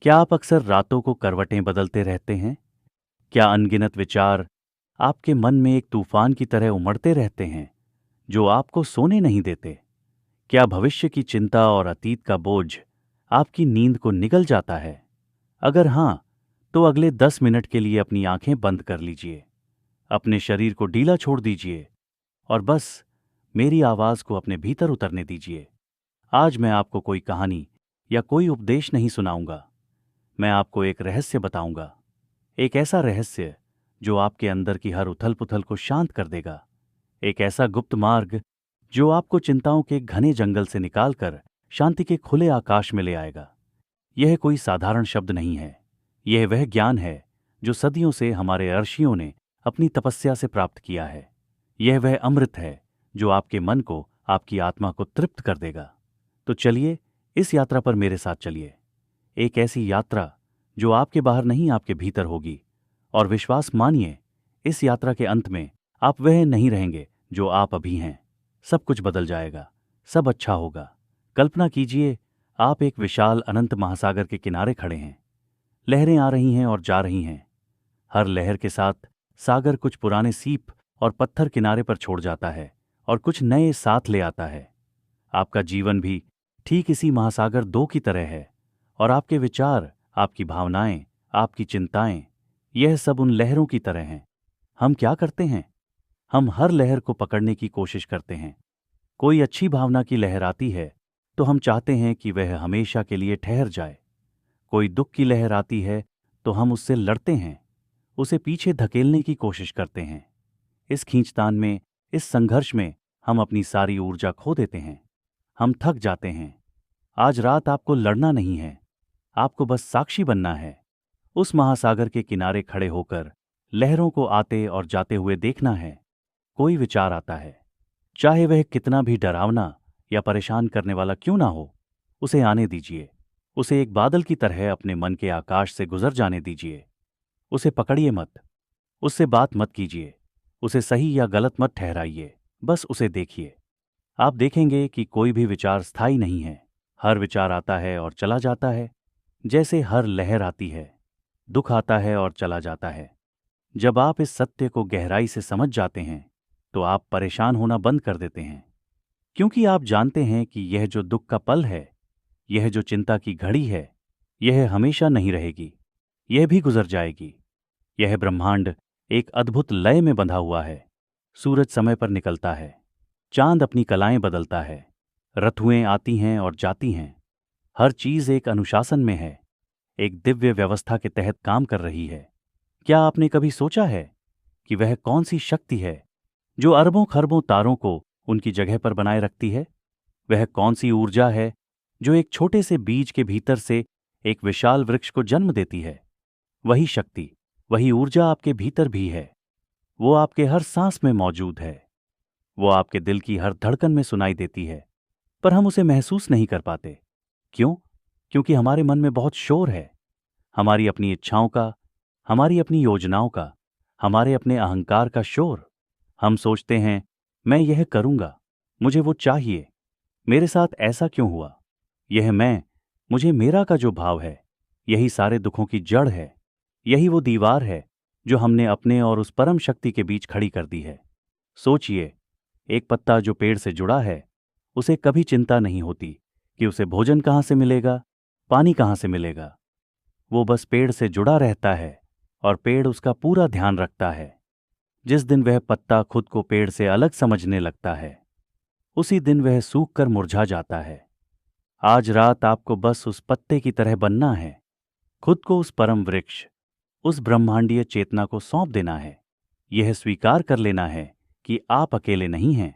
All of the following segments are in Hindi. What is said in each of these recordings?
क्या आप अक्सर रातों को करवटें बदलते रहते हैं? क्या अनगिनत विचार आपके मन में एक तूफान की तरह उमड़ते रहते हैं, जो आपको सोने नहीं देते? क्या भविष्य की चिंता और अतीत का बोझ आपकी नींद को निगल जाता है? अगर हां, तो अगले 10 मिनट के लिए अपनी आंखें बंद कर लीजिए। अपने शरीर को ढीला छोड़ दीजिए और बस मेरी आवाज को अपने भीतर उतरने दीजिए। आज मैं आपको कोई कहानी या कोई उपदेश नहीं सुनाऊंगा। मैं आपको एक रहस्य बताऊंगा। एक ऐसा रहस्य जो आपके अंदर की हर उथल पुथल को शांत कर देगा। एक ऐसा गुप्त मार्ग जो आपको चिंताओं के घने जंगल से निकालकर शांति के खुले आकाश में ले आएगा। यह कोई साधारण शब्द नहीं है। यह वह ज्ञान है जो सदियों से हमारे ऋषियों ने अपनी तपस्या से प्राप्त किया है। यह वह अमृत है जो आपके मन को, आपकी आत्मा को तृप्त कर देगा। तो चलिए, इस यात्रा पर मेरे साथ चलिए। एक ऐसी यात्रा जो आपके बाहर नहीं, आपके भीतर होगी। और विश्वास मानिए, इस यात्रा के अंत में आप वह नहीं रहेंगे जो आप अभी हैं। सब कुछ बदल जाएगा, सब अच्छा होगा। कल्पना कीजिए, आप एक विशाल अनंत महासागर के किनारे खड़े हैं। लहरें आ रही हैं और जा रही हैं। हर लहर के साथ सागर कुछ पुराने सीप और पत्थर किनारे पर छोड़ जाता है और कुछ नए साथ ले आता है। आपका जीवन भी ठीक इसी महासागर दो की तरह है। और आपके विचार, आपकी भावनाएं, आपकी चिंताएं, यह सब उन लहरों की तरह हैं। हम क्या करते हैं? हम हर लहर को पकड़ने की कोशिश करते हैं। कोई अच्छी भावना की लहर आती है तो हम चाहते हैं कि वह हमेशा के लिए ठहर जाए। कोई दुख की लहर आती है तो हम उससे लड़ते हैं, उसे पीछे धकेलने की कोशिश करते हैं। इस खींचतान में, इस संघर्ष में हम अपनी सारी ऊर्जा खो देते हैं। हम थक जाते हैं। आज रात आपको लड़ना नहीं है, आपको बस साक्षी बनना है। उस महासागर के किनारे खड़े होकर लहरों को आते और जाते हुए देखना है। कोई विचार आता है, चाहे वह कितना भी डरावना या परेशान करने वाला क्यों ना हो, उसे आने दीजिए। उसे एक बादल की तरह अपने मन के आकाश से गुजर जाने दीजिए। उसे पकड़िए मत, उससे बात मत कीजिए, उसे सही या गलत मत ठहराइए। बस उसे देखिए। आप देखेंगे कि कोई भी विचार स्थायी नहीं है। हर विचार आता है और चला जाता है, जैसे हर लहर आती है। दुख आता है और चला जाता है। जब आप इस सत्य को गहराई से समझ जाते हैं तो आप परेशान होना बंद कर देते हैं, क्योंकि आप जानते हैं कि यह जो दुख का पल है, यह जो चिंता की घड़ी है, यह हमेशा नहीं रहेगी। यह भी गुजर जाएगी। यह ब्रह्मांड एक अद्भुत लय में बंधा हुआ है। सूरज समय पर निकलता है, चांद अपनी कलाएं बदलता है, ऋतुएं आती हैं और जाती हैं। हर चीज एक अनुशासन में है, एक दिव्य व्यवस्था के तहत काम कर रही है। क्या आपने कभी सोचा है कि वह कौन सी शक्ति है जो अरबों खरबों तारों को उनकी जगह पर बनाए रखती है? वह कौन सी ऊर्जा है जो एक छोटे से बीज के भीतर से एक विशाल वृक्ष को जन्म देती है? वही शक्ति, वही ऊर्जा आपके भीतर भी है। वो आपके हर सांस में मौजूद है। वो आपके दिल की हर धड़कन में सुनाई देती है, पर हम उसे महसूस नहीं कर पाते। क्यों? क्योंकि हमारे मन में बहुत शोर है। हमारी अपनी इच्छाओं का, हमारी अपनी योजनाओं का, हमारे अपने अहंकार का शोर। हम सोचते हैं, मैं यह करूंगा, मुझे वो चाहिए, मेरे साथ ऐसा क्यों हुआ? यह मैं, मुझे मेरा का जो भाव है, यही सारे दुखों की जड़ है। यही वो दीवार है जो हमने अपने और उस परम शक्ति के बीच खड़ी कर दी है। सोचिए, एक पत्ता जो पेड़ से जुड़ा है, उसे कभी चिंता नहीं होती कि उसे भोजन कहाँ से मिलेगा, पानी कहाँ से मिलेगा। वो बस पेड़ से जुड़ा रहता है और पेड़ उसका पूरा ध्यान रखता है। जिस दिन वह पत्ता खुद को पेड़ से अलग समझने लगता है, उसी दिन वह सूख कर मुरझा जाता है। आज रात आपको बस उस पत्ते की तरह बनना है। खुद को उस परम वृक्ष, उस ब्रह्मांडीय चेतना को सौंप देना है। यह स्वीकार कर लेना है कि आप अकेले नहीं हैं।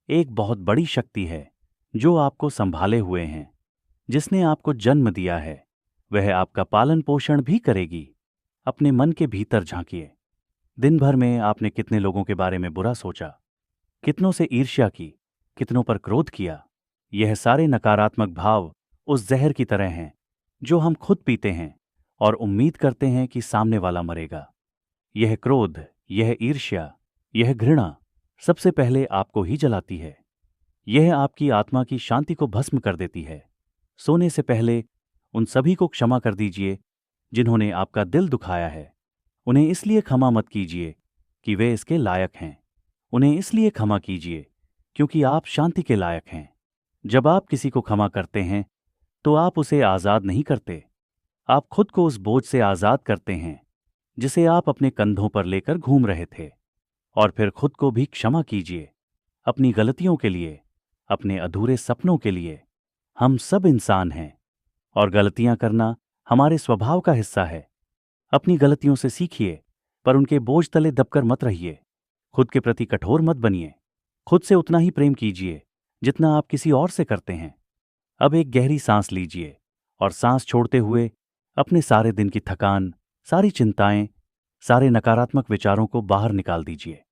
एक बहुत बड़ी शक्ति है जो आपको संभाले हुए हैं, जिसने आपको जन्म दिया है। वह आपका पालन पोषण भी करेगी। अपने मन के भीतर झांकिए। दिन भर में आपने कितने लोगों के बारे में बुरा सोचा, कितनों से ईर्ष्या की, कितनों पर क्रोध किया। यह सारे नकारात्मक भाव उस जहर की तरह हैं जो हम खुद पीते हैं और उम्मीद करते हैं कि सामने वाला मरेगा। यह क्रोध, यह ईर्ष्या, यह घृणा सबसे पहले आपको ही जलाती है। यह आपकी आत्मा की शांति को भस्म कर देती है। सोने से पहले उन सभी को क्षमा कर दीजिए जिन्होंने आपका दिल दुखाया है। उन्हें इसलिए क्षमा मत कीजिए कि वे इसके लायक हैं। उन्हें इसलिए क्षमा कीजिए क्योंकि आप शांति के लायक हैं। जब आप किसी को क्षमा करते हैं तो आप उसे आजाद नहीं करते, आप खुद को उस बोझ से आजाद करते हैं जिसे आप अपने कंधों पर लेकर घूम रहे थे। और फिर खुद को भी क्षमा कीजिए, अपनी गलतियों के लिए, अपने अधूरे सपनों के लिए। हम सब इंसान हैं और गलतियां करना हमारे स्वभाव का हिस्सा है। अपनी गलतियों से सीखिए, पर उनके बोझ तले दबकर मत रहिए। खुद के प्रति कठोर मत बनिए। खुद से उतना ही प्रेम कीजिए जितना आप किसी और से करते हैं। अब एक गहरी सांस लीजिए और सांस छोड़ते हुए अपने सारे दिन की थकान, सारी चिंताएं, सारे नकारात्मक विचारों को बाहर निकाल दीजिए।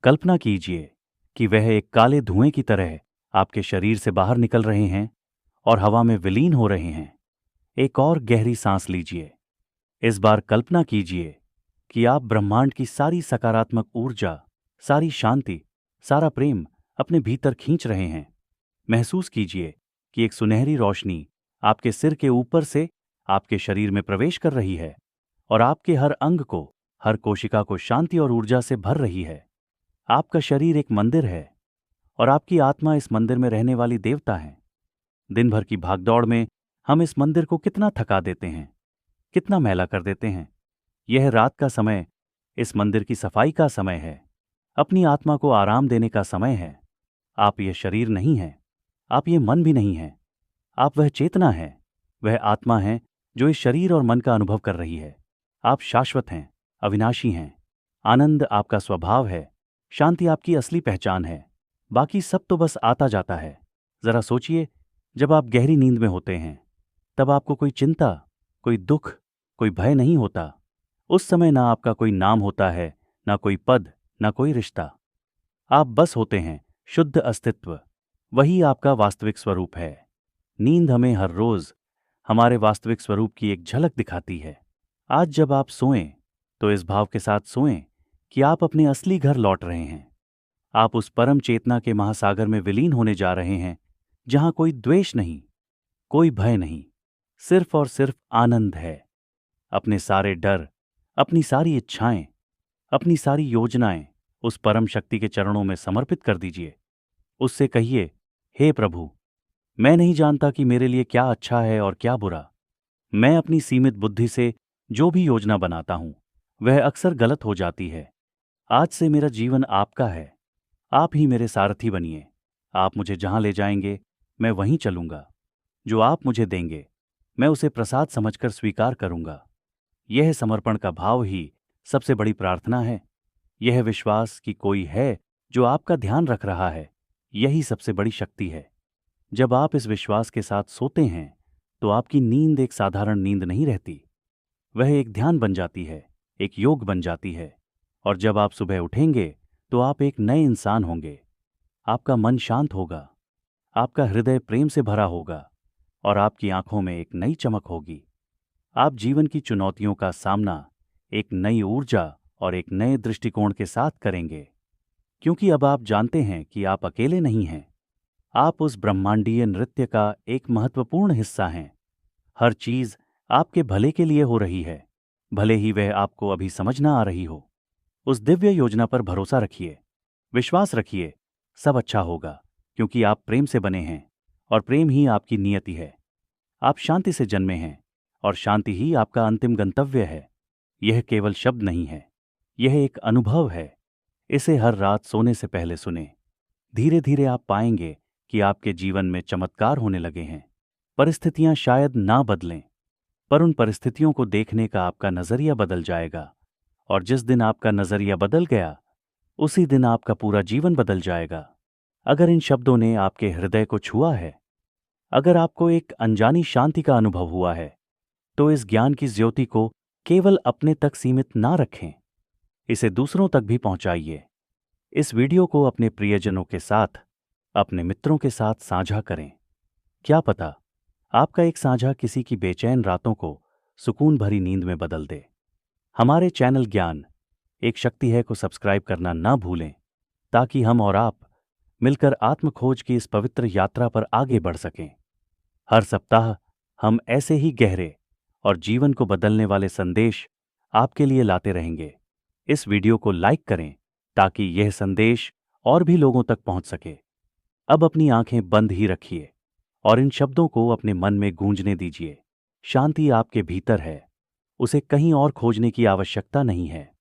कल्पना कीजिए कि वह एक काले धुएं की तरह आपके शरीर से बाहर निकल रहे हैं और हवा में विलीन हो रहे हैं। एक और गहरी सांस लीजिए। इस बार कल्पना कीजिए कि आप ब्रह्मांड की सारी सकारात्मक ऊर्जा, सारी शांति, सारा प्रेम अपने भीतर खींच रहे हैं। महसूस कीजिए कि एक सुनहरी रोशनी आपके सिर के ऊपर से आपके शरीर में प्रवेश कर रही है और आपके हर अंग को, हर कोशिका को शांति और ऊर्जा से भर रही है। आपका शरीर एक मंदिर है और आपकी आत्मा इस मंदिर में रहने वाली देवता है। दिन भर की भागदौड़ में हम इस मंदिर को कितना थका देते हैं, कितना मैला कर देते हैं। यह रात का समय इस मंदिर की सफाई का समय है, अपनी आत्मा को आराम देने का समय है। आप ये शरीर नहीं हैं, आप ये मन भी नहीं हैं। आप वह चेतना है, वह आत्मा है जो इस शरीर और मन का अनुभव कर रही है। आप शाश्वत हैं, अविनाशी हैं। आनंद आपका स्वभाव है, शांति आपकी असली पहचान है। बाकी सब तो बस आता जाता है। जरा सोचिए, जब आप गहरी नींद में होते हैं तब आपको कोई चिंता, कोई दुख, कोई भय नहीं होता। उस समय ना आपका कोई नाम होता है, ना कोई पद, ना कोई रिश्ता। आप बस होते हैं, शुद्ध अस्तित्व। वही आपका वास्तविक स्वरूप है। नींद हमें हर रोज हमारे वास्तविक स्वरूप की एक झलक दिखाती है। आज जब आप सोएं तो इस भाव के साथ सोएं कि आप अपने असली घर लौट रहे हैं। आप उस परम चेतना के महासागर में विलीन होने जा रहे हैं जहां कोई द्वेष नहीं, कोई भय नहीं, सिर्फ और सिर्फ आनंद है। अपने सारे डर, अपनी सारी इच्छाएं, अपनी सारी योजनाएं उस परम शक्ति के चरणों में समर्पित कर दीजिए। उससे कहिए, हे प्रभु, मैं नहीं जानता कि मेरे लिए क्या अच्छा है और क्या बुरा। मैं अपनी सीमित बुद्धि से जो भी योजना बनाता हूं वह अक्सर गलत हो जाती है। आज से मेरा जीवन आपका है। आप ही मेरे सारथी बनिए। आप मुझे जहां ले जाएंगे मैं वहीं चलूंगा। जो आप मुझे देंगे मैं उसे प्रसाद समझकर स्वीकार करूंगा। यह समर्पण का भाव ही सबसे बड़ी प्रार्थना है। यह विश्वास कि कोई है जो आपका ध्यान रख रहा है, यही सबसे बड़ी शक्ति है। जब आप इस विश्वास के साथ सोते हैं तो आपकी नींद एक साधारण नींद नहीं रहती, वह एक ध्यान बन जाती है, एक योग बन जाती है। और जब आप सुबह उठेंगे तो आप एक नए इंसान होंगे। आपका मन शांत होगा, आपका हृदय प्रेम से भरा होगा और आपकी आंखों में एक नई चमक होगी। आप जीवन की चुनौतियों का सामना एक नई ऊर्जा और एक नए दृष्टिकोण के साथ करेंगे, क्योंकि अब आप जानते हैं कि आप अकेले नहीं हैं। आप उस ब्रह्मांडीय नृत्य का एक महत्वपूर्ण हिस्सा हैं। हर चीज आपके भले के लिए हो रही है, भले ही वह आपको अभी समझ ना आ रही हो। उस दिव्य योजना पर भरोसा रखिए, विश्वास रखिए, सब अच्छा होगा, क्योंकि आप प्रेम से बने हैं और प्रेम ही आपकी नियति है। आप शांति से जन्मे हैं और शांति ही आपका अंतिम गंतव्य है। यह केवल शब्द नहीं है, यह एक अनुभव है। इसे हर रात सोने से पहले सुने। धीरे धीरे आप पाएंगे कि आपके जीवन में चमत्कार होने लगे हैं। परिस्थितियां शायद ना बदलें, पर उन परिस्थितियों को देखने का आपका नजरिया बदल जाएगा। और जिस दिन आपका नजरिया बदल गया, उसी दिन आपका पूरा जीवन बदल जाएगा। अगर इन शब्दों ने आपके हृदय को छुआ है, अगर आपको एक अनजानी शांति का अनुभव हुआ है, तो इस ज्ञान की ज्योति को केवल अपने तक सीमित ना रखें, इसे दूसरों तक भी पहुंचाइए। इस वीडियो को अपने प्रियजनों के साथ, अपने मित्रों के साथ साझा करें। क्या पता आपका एक साझा किसी की बेचैन रातों को सुकून भरी नींद में बदल दे। हमारे चैनल ज्ञान एक शक्ति है को सब्सक्राइब करना ना भूलें, ताकि हम और आप मिलकर आत्म खोज की इस पवित्र यात्रा पर आगे बढ़ सकें। हर सप्ताह हम ऐसे ही गहरे और जीवन को बदलने वाले संदेश आपके लिए लाते रहेंगे। इस वीडियो को लाइक करें ताकि यह संदेश और भी लोगों तक पहुंच सके। अब अपनी आंखें बंद ही रखिए और इन शब्दों को अपने मन में गूंजने दीजिए। शांति आपके भीतर है, उसे कहीं और खोजने की आवश्यकता नहीं है।